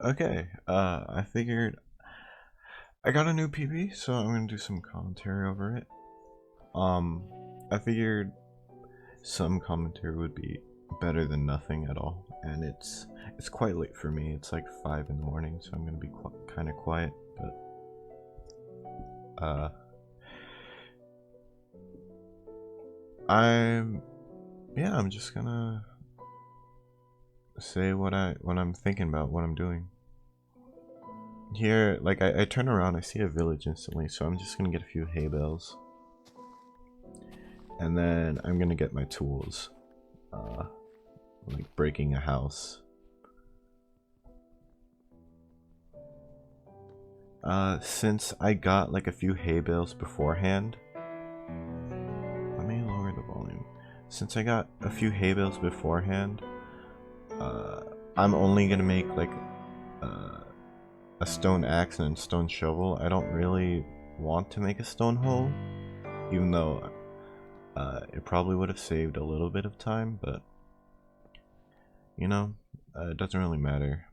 Okay, I figured I got a new PB, so I'm gonna do some commentary over it. Um, I figured some commentary would be better than nothing at all, and it's quite late for me. It's like 5 in the morning, so I'm gonna be kind of quiet. But I'm yeah, I'm just gonna say what I'm thinking about, what I'm doing. Here, like I turn around, I see a village instantly, so I'm just gonna get a few hay bales. And then I'm gonna get my tools, like breaking a house. Since I got like a few hay bales beforehand, let me lower the volume. Since I got a few hay bales beforehand, uh, I'm only gonna make like uh, a stone axe and a stone shovel. I don't really want to make a stone hoe, even though it probably would have saved a little bit of time, but you know, it doesn't really matter.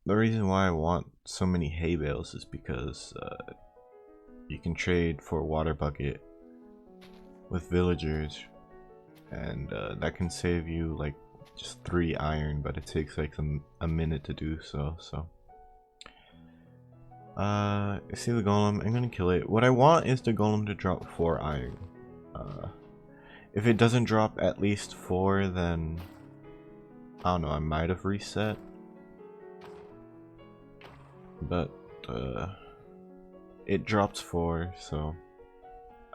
The reason why I want so many hay bales is because you can trade for a water bucket with villagers, and that can save you like just 3 iron, but it takes like a minute to do so. So, I see the golem. I'm gonna kill it. What I want is the golem to drop 4 iron. Uh, if it doesn't drop at least 4, then I don't know. I might have reset, but it drops 4, so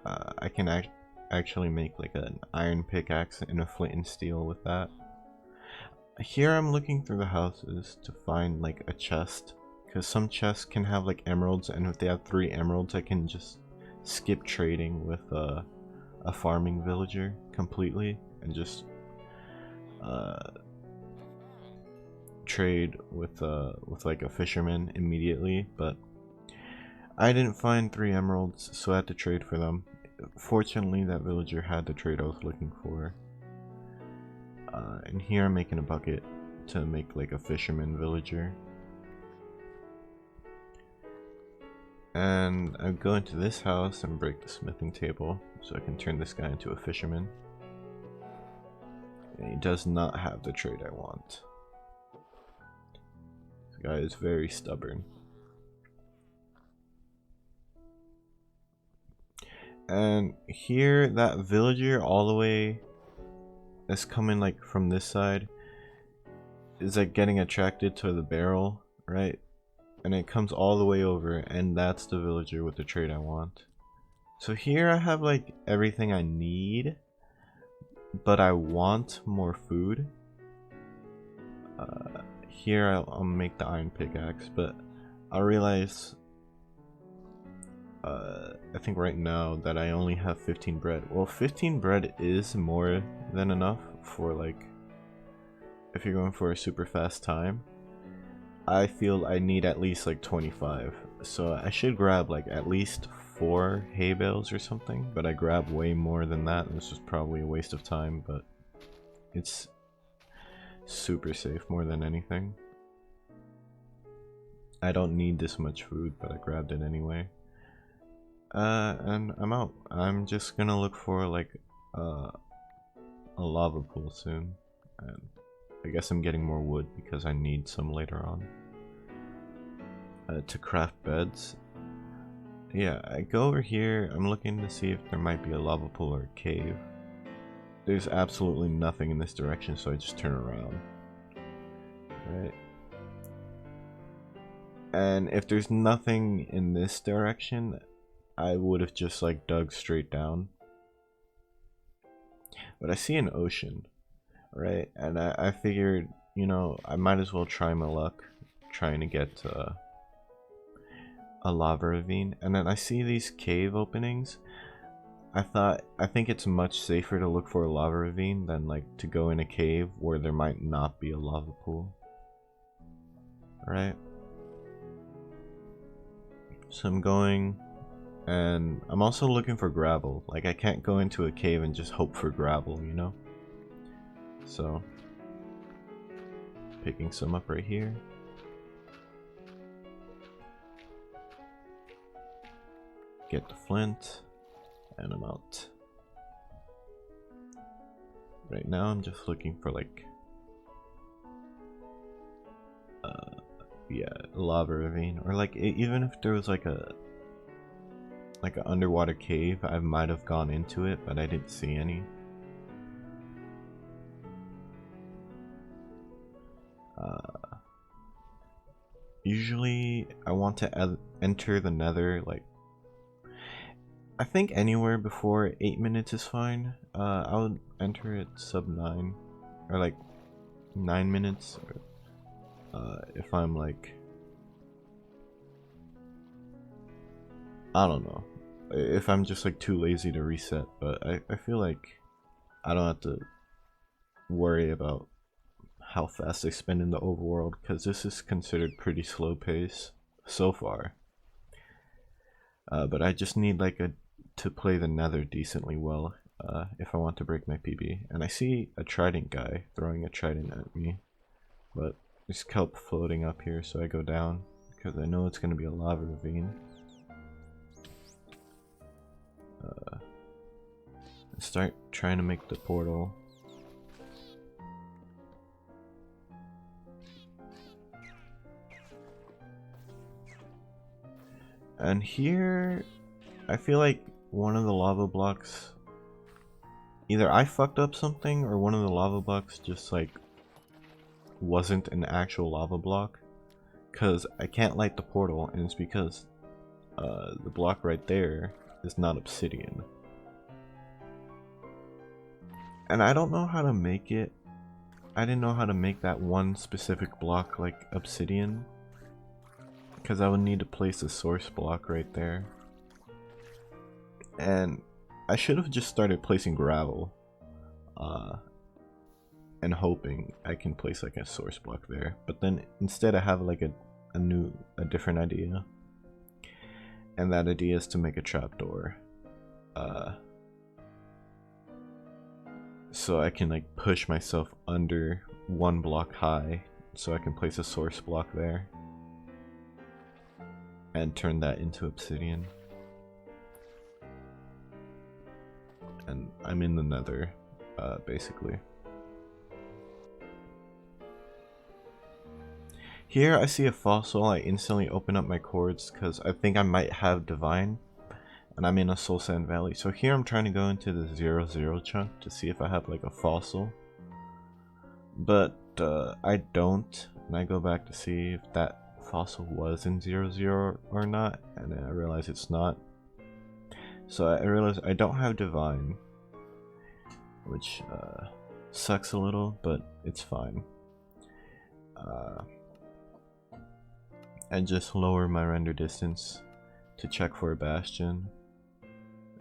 I can actually make like an iron pickaxe and a flint and steel with that. Here I'm looking through the houses to find like a chest, because some chests can have like emeralds, and if they have 3 emeralds I can just skip trading with a farming villager completely and just trade with like a fisherman immediately. But I didn't find 3 emeralds, so I had to trade for them. Fortunately, that villager had the trade I was looking for. And here I'm making a bucket to make like a fisherman villager. And I go into this house and break the smithing table so I can turn this guy into a fisherman. And he does not have the trade I want. This guy is very stubborn. And here, that villager all the way that's coming like from this side is like getting attracted to the barrel, right? And it comes all the way over, and that's the villager with the trade I want. So here I have like everything I need, but I want more food. Here I'll make the iron pickaxe, but I realize I think right now that I only have 15 bread. Well, 15 bread is more than enough for like if you're going for a super fast time. I feel I need at least like 25, so I should grab like at least 4 hay bales or something, but I grab way more than that, and this is probably a waste of time, but it's super safe more than anything. I don't need this much food, but I grabbed it anyway. And I'm out. I'm just gonna look for like a lava pool soon, and I guess I'm getting more wood because I need some later on to craft beds. Yeah, I go over here. I'm looking to see if there might be a lava pool or a cave. There's absolutely nothing in this direction, so I just turn around. Right. And if there's nothing in this direction, I would have just like dug straight down. But I see an ocean, right? And I figured, you know, I might as well try my luck trying to get a lava ravine. And then I see these cave openings. I think it's much safer to look for a lava ravine than like to go in a cave where there might not be a lava pool. Right? So I'm going And I'm also looking for gravel. Like, I can't go into a cave and just hope for gravel, you know? So, picking some up right here. Get the flint, and I'm out. Right now I'm just looking for like, yeah, lava ravine, or like even if there was like an underwater cave, I might have gone into it, but I didn't see any. Usually I want to enter the nether, like, I think anywhere before 8 minutes is fine. I would enter it sub 9, or like 9 minutes, or, if I'm like, I don't know, if I'm just like too lazy to reset. But I feel like I don't have to worry about how fast I spend in the overworld, because this is considered pretty slow pace so far. But I just need like to play the nether decently well if I want to break my PB. And I see a trident guy throwing a trident at me, but there's kelp floating up here, so I go down because I know it's going to be a lava ravine. Start trying to make the portal. And here, I feel like one of the lava blocks, either I fucked up something or one of the lava blocks just like wasn't an actual lava block, because I can't light the portal, and it's because the block right there is not obsidian. And I don't know how to make it. I didn't know how to make that one specific block like obsidian, because I would need to place a source block right there. And I should have just started placing gravel and hoping I can place like a source block there. But then instead I have like a different idea. And that idea is to make a trapdoor. So I can like push myself under one block high, so I can place a source block there and turn that into obsidian. And I'm in the nether, basically. Here I see a fossil. I instantly open up my cords because I think I might have divine, and I'm in a soul sand valley. So here I'm trying to go into the 0-0 chunk to see if I have like a fossil, but I don't, and I go back to see if that fossil was in 0-0 or not, and then I realize it's not. So I realize I don't have divine, which sucks a little, but it's fine. I just lower my render distance to check for a bastion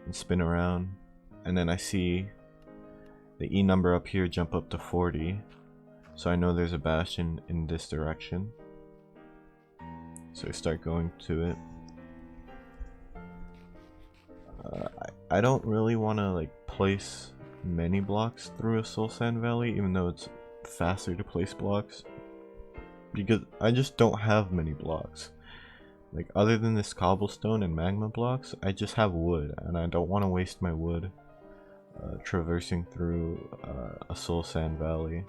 and spin around, and then I see the E number up here jump up to 40, so I know there's a bastion in this direction. So I start going to it. I don't really want to like place many blocks through a soul sand valley, even though it's faster to place blocks, because I just don't have many blocks. Like, other than this cobblestone and magma blocks, I just have wood, and I don't want to waste my wood traversing through a soul sand valley.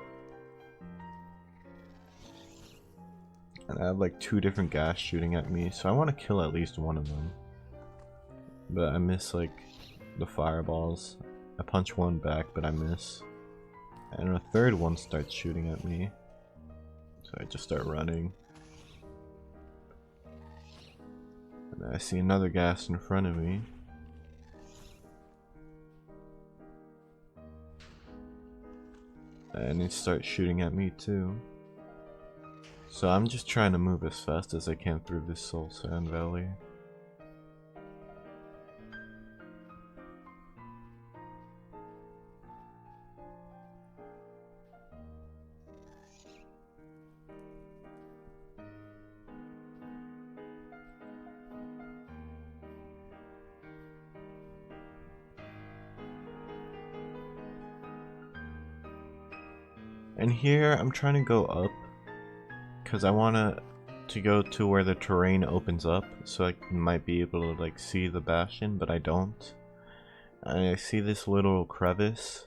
And I have like 2 different gas shooting at me, so I want to kill at least one of them. But I miss like the fireballs. I punch one back, but I miss. And a third one starts shooting at me. So I just start running. And I see another gas in front of me. And it starts shooting at me too. So I'm just trying to move as fast as I can through this soul sand valley. And here I'm trying to go up because I want to go to where the terrain opens up, so I might be able to like see the bastion, but I don't. And I see this little crevice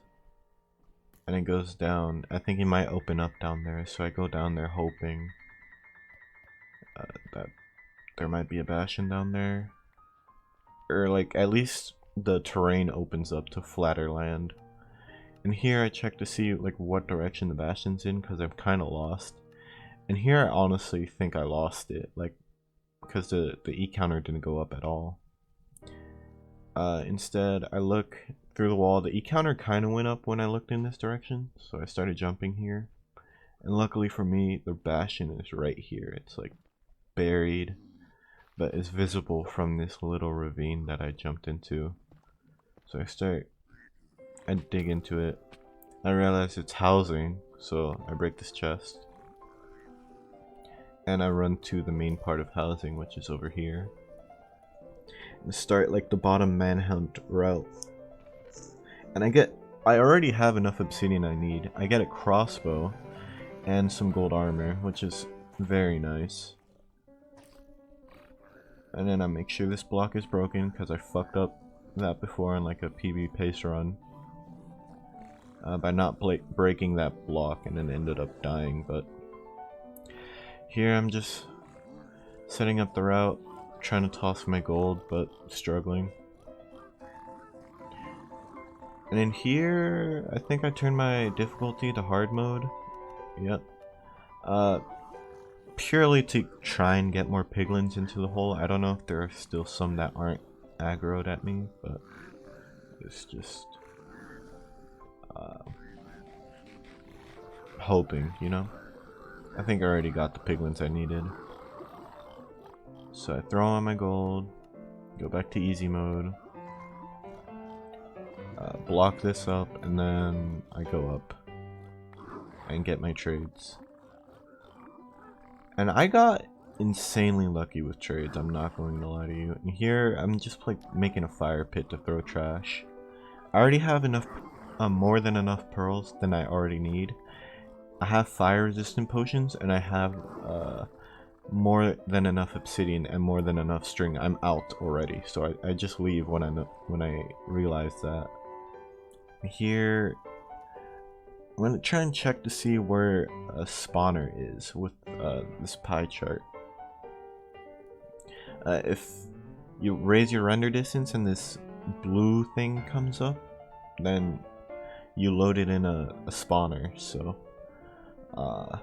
and it goes down. I think it might open up down there, so I go down there hoping that there might be a bastion down there, or like at least the terrain opens up to flatter land. And here I check to see like what direction the bastion's in, because I'm kind of lost. And here I honestly think I lost it, like because the E counter didn't go up at all. Instead I look through the wall. The E counter kind of went up when I looked in this direction, so I started jumping here. And luckily for me, the bastion is right here. It's like buried, but it's visible from this little ravine that I jumped into. So I dig into it. I realize it's housing, so I break this chest. And I run to the main part of housing, which is over here. And start like the bottom manhunt route. And I already have enough obsidian I need. I get a crossbow and some gold armor, which is very nice. And then I make sure this block is broken, because I fucked up that before in like a PB pace run. By not breaking that block, and then ended up dying. But here I'm just setting up the route, trying to toss my gold, but struggling. And in here, I think I turned my difficulty to hard mode. Yep. Purely to try and get more piglins into the hole. I don't know if there are still some that aren't aggroed at me, but it's just hoping, you know? I think I already got the piglins I needed. So I throw on my gold, go back to easy mode, block this up, and then I go up and get my trades. And I got insanely lucky with trades, I'm not going to lie to you. And here I'm just like making a fire pit to throw trash. I already have enough, more than enough pearls than I already need. I have fire resistant potions, and I have more than enough obsidian and more than enough string. I'm out already, so I just leave when I realize that. Here I'm gonna try and check to see where a spawner is with this pie chart. If you raise your render distance and this blue thing comes up, then you load it in a spawner. So I'm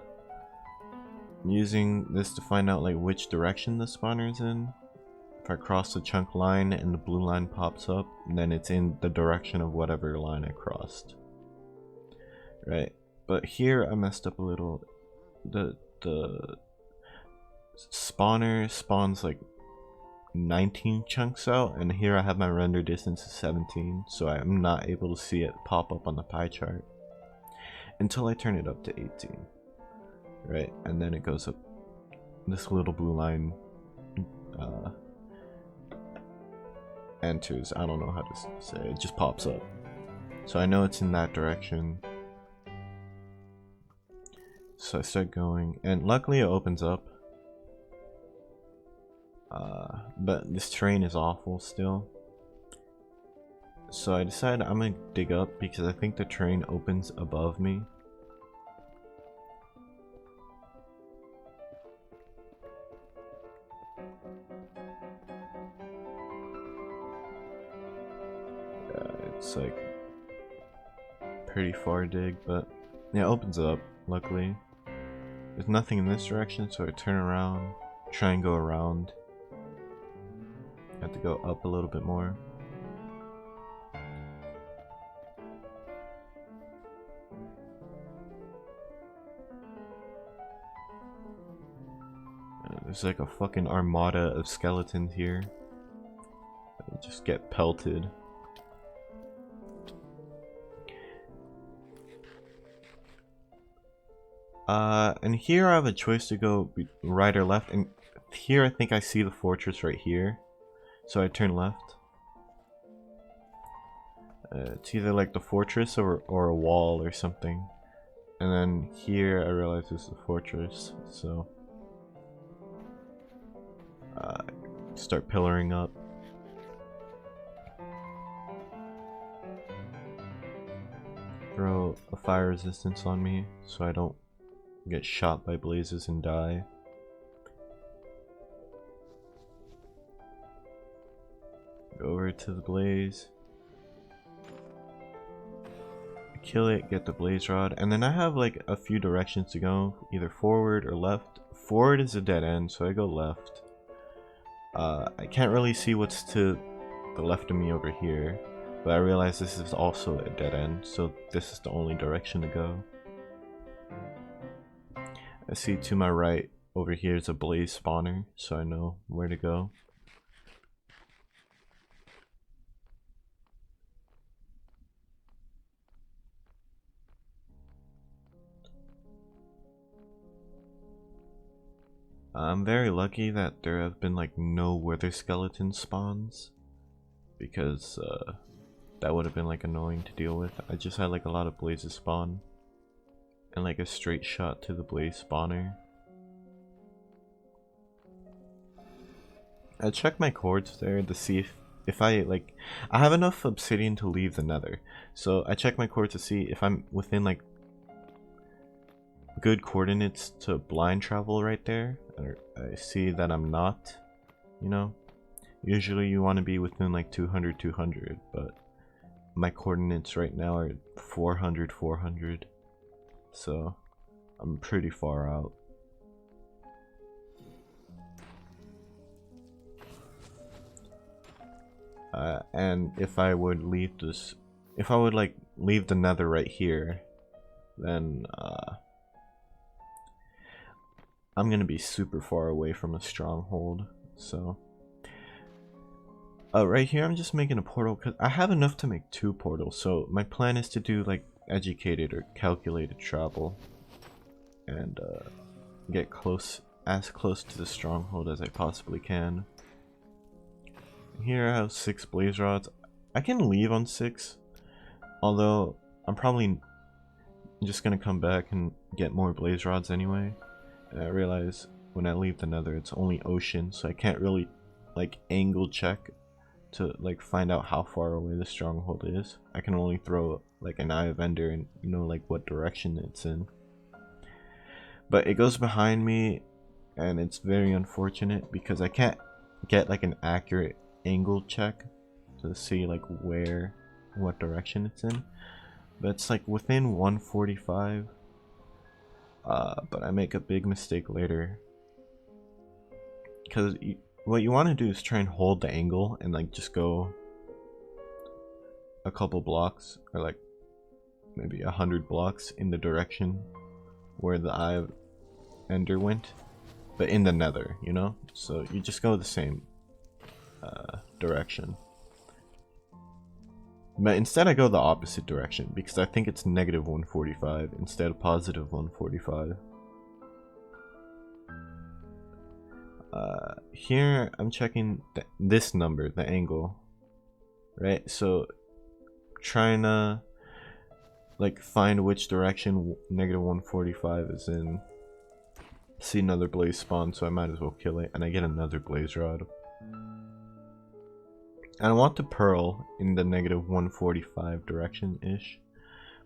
using this to find out like which direction the spawner is in. If I cross the chunk line and the blue line pops up, then it's in the direction of whatever line I crossed. Right, but here I messed up a little. The spawner spawns like 19 chunks out, and here I have my render distance of 17, so I'm not able to see it pop up on the pie chart until I turn it up to 18. Right, and then it goes up. This little blue line enters. I don't know how to say it. It just pops up, so I know it's in that direction. So I start going, and luckily it opens up. But this terrain is awful still. So I decide I'm gonna dig up because I think the terrain opens above me. It's like pretty far dig, but yeah, it opens up, luckily. There's nothing in this direction, so I turn around, try and go around. I have to go up a little bit more. There's like a fucking armada of skeletons here. They just get pelted. And here I have a choice to go right or left, and here I think I see the fortress right here, so I turn left. It's either like the fortress or a wall or something. And then here I realized this is a fortress, so start pillaring up. Throw a fire resistance on me so I don't get shot by blazes and die. Go over to the blaze. Kill it, get the blaze rod, and then I have like a few directions to go, either forward or left. Forward is a dead end, so I go left. I can't really see what's to the left of me over here, but I realize this is also a dead end, so this is the only direction to go. I see to my right over here is a blaze spawner, so I know where to go. I'm very lucky that there have been like no wither skeleton spawns, because that would have been like annoying to deal with. I just had like a lot of blazes spawn and like a straight shot to the blaze spawner. I checked my cords there to see if I like, I have enough obsidian to leave the nether, so I checked my cords to see if I'm within like good coordinates to blind travel right there. I see that I'm not, you know. Usually you want to be within like 200, but my coordinates right now are 400. So I'm pretty far out. And if I would leave this, if I would like leave the nether right here, then I'm gonna be super far away from a stronghold. So right here I'm just making a portal because I have enough to make 2 portals. So my plan is to do like educated or calculated travel and get as close to the stronghold as I possibly can. Here I have 6 blaze rods. I can leave on 6, although I'm probably just gonna come back and get more blaze rods anyway. And I realize when I leave the nether it's only ocean, so I can't really like angle check to like find out how far away the stronghold is. I can only throw like an eye of ender and know like what direction it's in. But it goes behind me and it's very unfortunate because I can't get like an accurate angle check to see like what direction it's in. But it's like within 145. But I make a big mistake later, because what you want to do is try and hold the angle and like just go a couple blocks or like maybe 100 blocks in the direction where the eye of ender went, but in the nether, you know. So you just go the same direction, but instead I go the opposite direction because I think it's negative 145 instead of positive 145. Here I'm checking this number, the angle, right? So trying to like find which direction negative 145 is in. See another blaze spawn, so I might as well kill it, and I get another blaze rod. And I want to pearl in the negative 145 direction ish,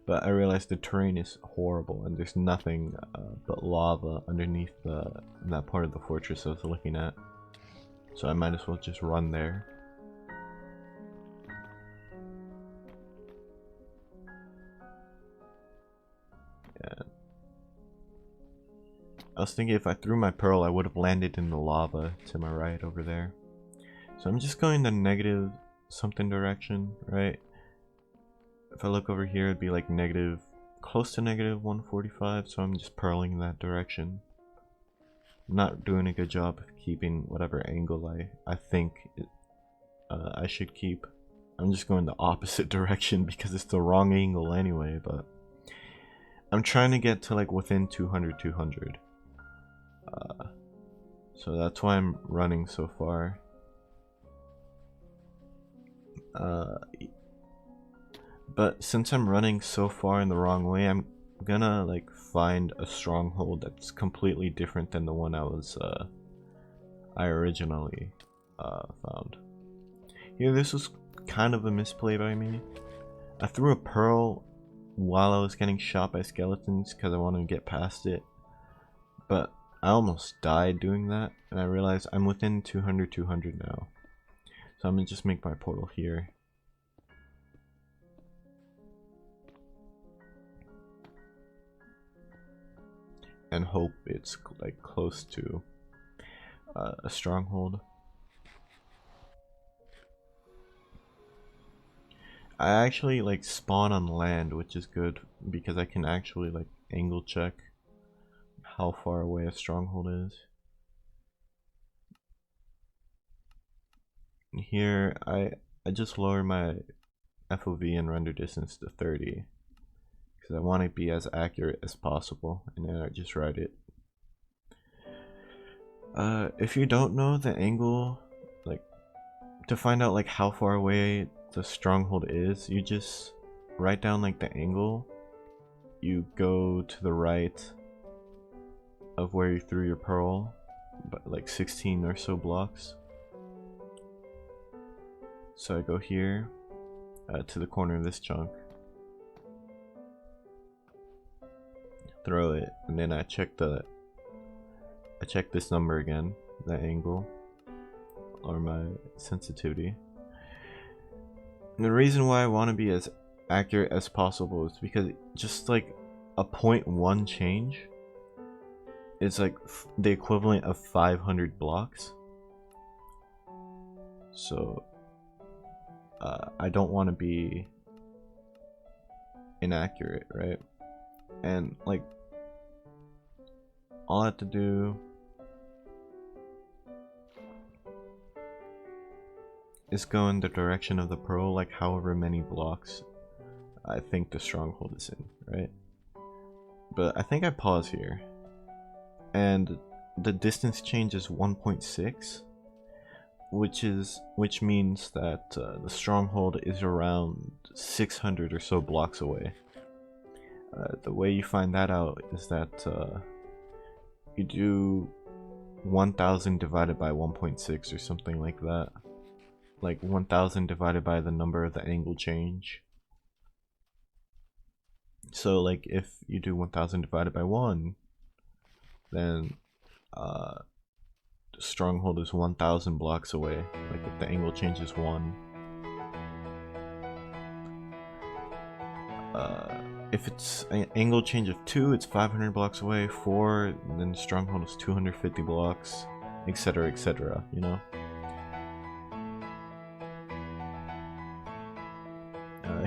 but I realized the terrain is horrible and there's nothing but lava underneath that part of the fortress I was looking at, so I might as well just run there. Yeah. I was thinking if I threw my pearl I would have landed in the lava to my right over there. So I'm just going the negative something direction, right? If I look over here, it'd be like negative, close to negative 145, so I'm just pearling in that direction. I'm not doing a good job of keeping whatever angle I think I should keep. I'm just going the opposite direction because it's the wrong angle anyway, but I'm trying to get to like within 200. So that's why I'm running so far. But since I'm running so far in the wrong way, I'm gonna like find a stronghold that's completely different than the one I originally found. Here, this was kind of a misplay by me. I threw a pearl while I was getting shot by skeletons because I wanted to get past it, but I almost died doing that, and I realized I'm within 200 now. So I'm gonna just make my portal here. And hope it's like close to a stronghold. I actually like spawn on land, which is good because I can actually like angle check how far away a stronghold is. Here I just lower my FOV and render distance to 30 because I want to be as accurate as possible, and then I just write it. If you don't know the angle, like to find out like how far away the stronghold is, you just write down like the angle. You go to the right of where you threw your pearl, but like 16 or so blocks. So I go here to the corner of this chunk, throw it, and then I check this number again, the angle or my sensitivity. And the reason why I want to be as accurate as possible is because just like a 0.1 change is like the equivalent of 500 blocks. So I don't want to be inaccurate, right? And like all I have to do is go in the direction of the pearl, like however many blocks I think the stronghold is in, right? But I think I pause here, and the distance change is 1.6, which means that the stronghold is around 600 or so blocks away. The way you find that out is that you do 1000 divided by 1.6 or something like that. Like 1000 divided by the number of the angle change. So like if you do 1000 divided by 1, then the stronghold is 1000 blocks away. Like if the angle change is 1. If it's an angle change of 2, it's 500 blocks away. 4, then the stronghold is 250 blocks, etc., you know?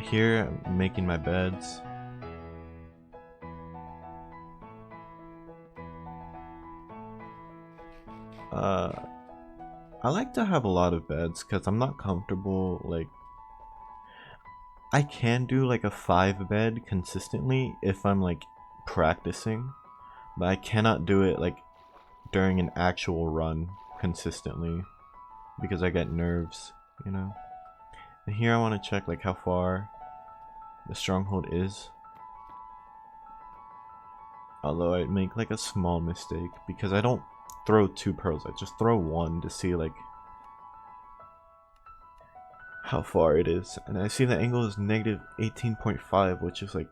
Here, I'm making my beds. I like to have a lot of beds because I'm not comfortable, like, I can do like a 5 bed consistently if I'm like practicing, but I cannot do it like during an actual run consistently because I get nerves, you know? And here I want to check like how far the stronghold is. Although I make like a small mistake because I don't throw 2 pearls, I just throw 1 to see like how far it is. And I see the angle is negative 18.5, which is like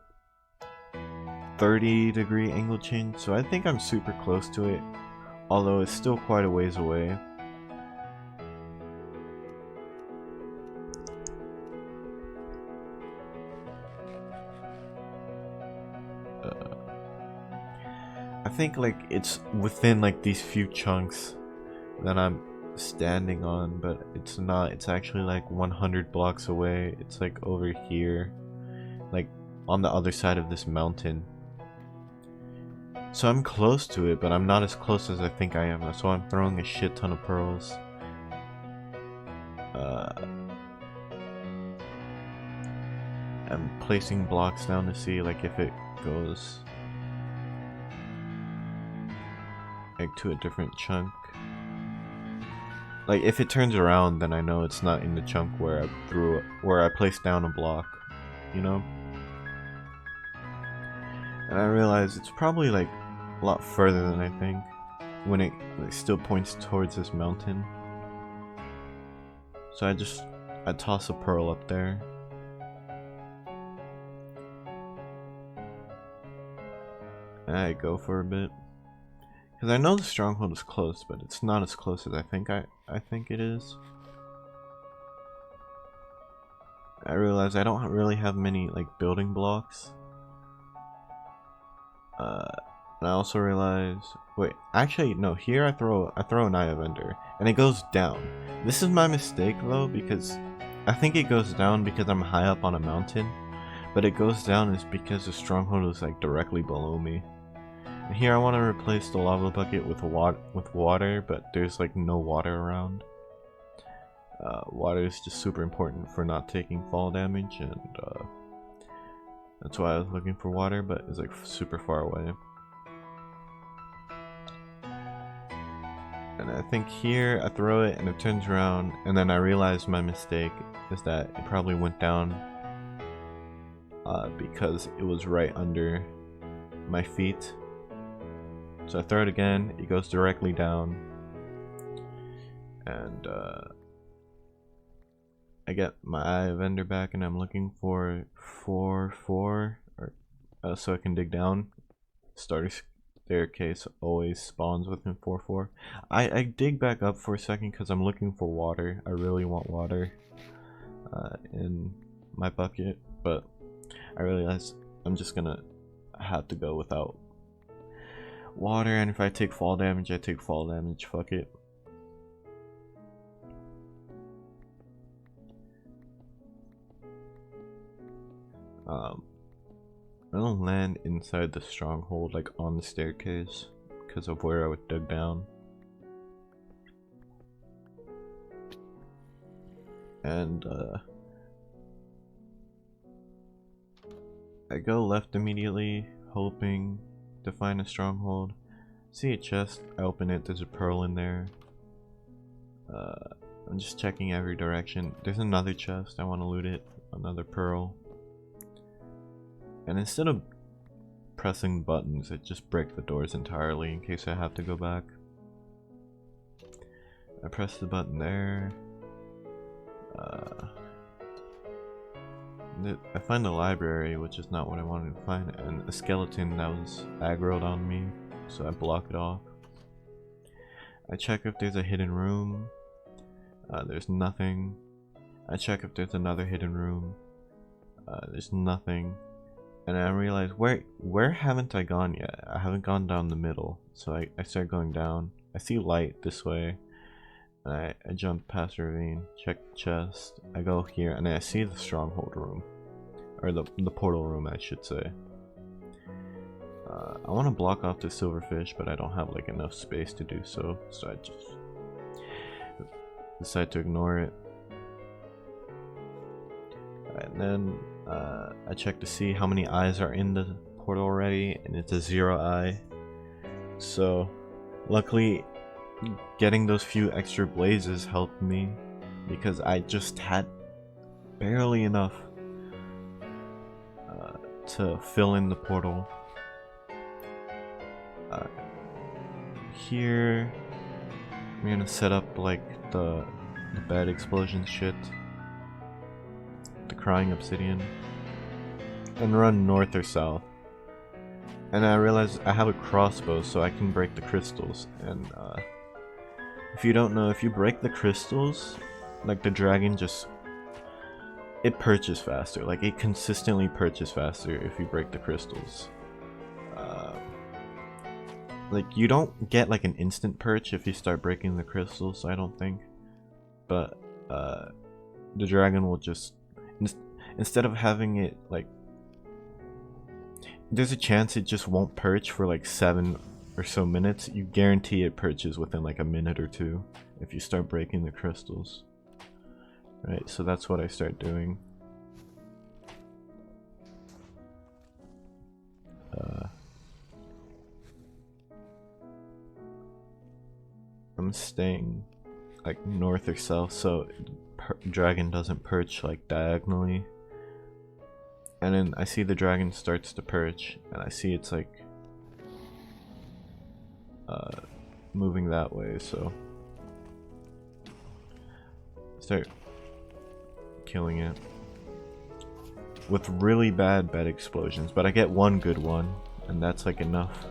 30-degree angle change, so I think I'm super close to it, although it's still quite a ways away. I think like it's within like these few chunks that I'm standing on, but it's not. It's actually like 100 blocks away. It's like over here, like on the other side of this mountain. So I'm close to it, but I'm not as close as I think I am. That's why I'm throwing a shit ton of pearls. I'm placing blocks down to see like if it goes like to a different chunk. Like if it turns around, then I know it's not in the chunk where I placed down a block, you know? And I realize it's probably like a lot further than I think when it like, still points towards this mountain. So I toss a pearl up there. And I go for a bit. Because I know the stronghold is close, but it's not as close as I think it is. I realize I don't really have many like building blocks. And I also realize, wait, actually no. Here I throw an Eye of Ender, and it goes down. This is my mistake though, because I think it goes down because I'm high up on a mountain, but it goes down is because the stronghold is like directly below me. And here I want to replace the lava bucket with water, but there's like no water around. Water is just super important for not taking fall damage, and that's why I was looking for water, but it's like super far away. And I think here I throw it and it turns around, and then I realize my mistake is that it probably went down because it was right under my feet. So I throw it again, it goes directly down, and I get my Eye of Ender back, and I'm looking for 4-4, or so I can dig down. Starter staircase always spawns within 4-4. I dig back up for a second because I'm looking for water. I really want water in my bucket, but I realize I'm just gonna have to go without water, and if I take fall damage, I take fall damage. Fuck it. I don't land inside the stronghold, like on the staircase, because of where I would dug down. And I go left immediately, hoping to find a stronghold. See a chest, I open it, there's a pearl in there. I'm just checking every direction. There's another chest, I want to loot it, another pearl. And instead of pressing buttons, I just break the doors entirely in case I have to go back. I press the button there. I find a library, which is not what I wanted to find, and a skeleton that was aggroed on me, so I block it off. I check if there's a hidden room. There's nothing. I check if there's another hidden room. There's nothing. And I realize, where haven't I gone yet? I haven't gone down the middle. So I start going down. I see light this way. And I jump past the ravine, check the chest. I go here, and I see the stronghold room. Or the portal room, I should say. I want to block off the silverfish, but I don't have like enough space to do so. So I just decide to ignore it. And then I check to see how many eyes are in the portal already, and it's a 0 eye. So luckily getting those few extra blazes helped me, because I just had barely enough to fill in the portal. Here I'm gonna set up like the bed explosion shit, the crying obsidian, and run north or south. And I realize I have a crossbow, so I can break the crystals. And if you don't know, if you break the crystals, like the dragon it perches faster. Like it consistently perches faster if you break the crystals. Like you don't get like an instant perch if you start breaking the crystals, I don't think. But the dragon will just, instead of having it like, there's a chance it just won't perch for like 7 or so minutes. You guarantee it perches within like a minute or 2 if you start breaking the crystals. Right, so that's what I start doing. I'm staying like north or south, so dragon doesn't perch like diagonally. And then I see the dragon starts to purge, and I see it's like moving that way, so start killing it with really bad bed explosions, but I get one good one, and that's like enough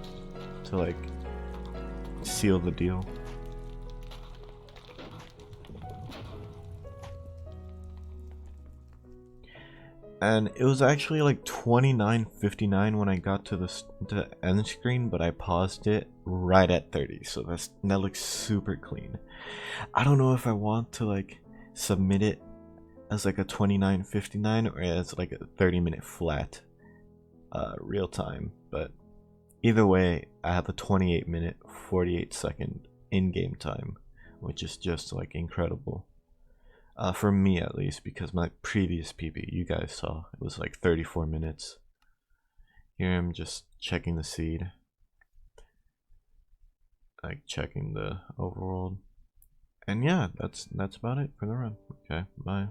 to like seal the deal. And it was actually like 29:59 when I got to the end screen, but I paused it right at 30, so that looks super clean. I don't know if I want to like submit it as like a 29:59 or as like a 30-minute flat real time, but either way, I have a 28-minute 48-second in-game time, which is just like incredible. For me at least, because my previous PB you guys saw, it was like 34 minutes. Here I'm just checking the seed, like checking the overworld, and yeah, that's about it for the run. Okay, bye.